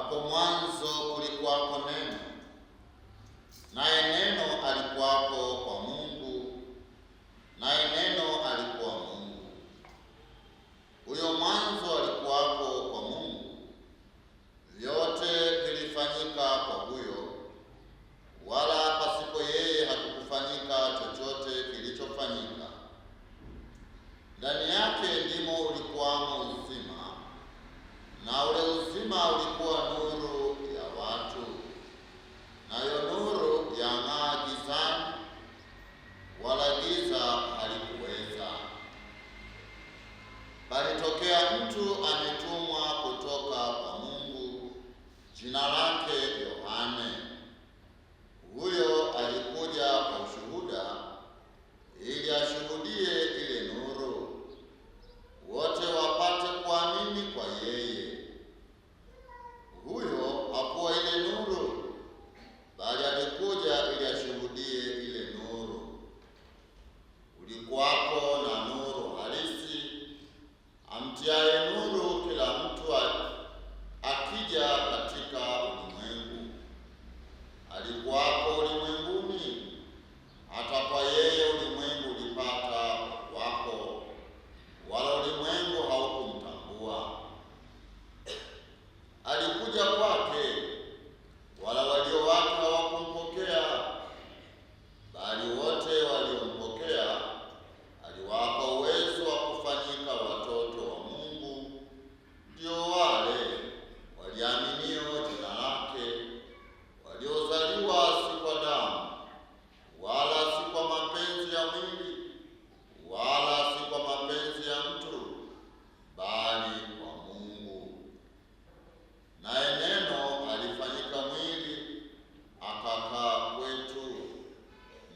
Hapo mwanzo kulikuwako Neno, naye Neno alikuwako kwa Mungu, naye Neno alikuwa Mungu. Huyo mwanzo alikuwako kwa Mungu. Vyote vilifanyika kwa huyo, wala pasipo yeye hakukufanyika chochote kilichofanyika. Ndani yake ndimo ulikuwamo uzima, na ule uzima ulikuwa nuru ya watu, nayo nuru yang'aa gizani, wala giza halikuweza. Palitokea mtu ametumwa kutoka kwa Mungu, jina lake Yohane. Huyo alikuja kwa ushuhuda, ili ashuhudie ile nuru, wote wapate kuamini kwa yeye. Huyo hakuwa ile nuru, bali alikuja ili ashuhudie ile nuru. Ulikuwako na nuru halisi, amtiaye nuru kila mtu akija katika ulimwengu. Alikuwako ulimwenguni, hata kwa yeye ulimwengu ulipata wako, wala ulimwengu haukumtambua. Alikuja kwake, wala walio wake hawakumpokea, bali wote waliompokea aliwapa uwezo wa kufanyika watoto wa Mungu, ndio wale waliaminio jina lake, waliozaliwa si kwa damu, wala si kwa mapenzi ya mwili, wala si kwa mapenzi ya mtu, bali kwa Mungu. Naye Neno alifanyika mwili, akakaa kwetu,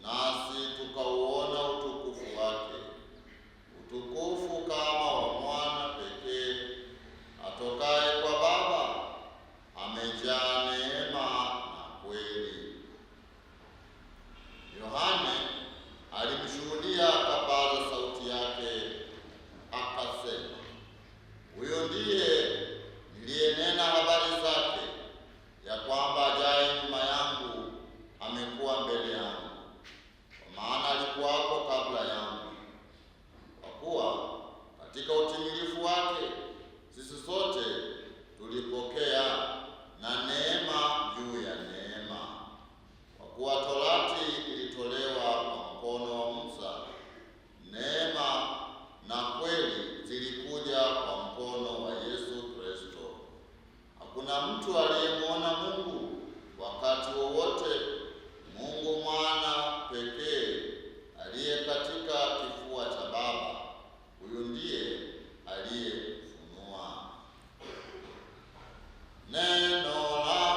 nasi tukauona utukufu wake, utukufu kama wa mwana pekee atokaye kwa Baba, amejaa neema na kweli. Yohane alimshuhudia, akapaza sauti yake akasema, huyo ndiye niliyenena habari zake, ya kwamba ajaye nyuma yangu amekuwa mbele yangu, kwa maana alikuwako kabla yangu. Kwa kuwa katika utimilifu wake sisi sote tulipokea na neema juu ya neema. Kwa kuwa torati ilitolewa kwa mkono wa Musa, neema na kweli zilikuja kwa mkono wa Yesu Kristo. Hakuna mtu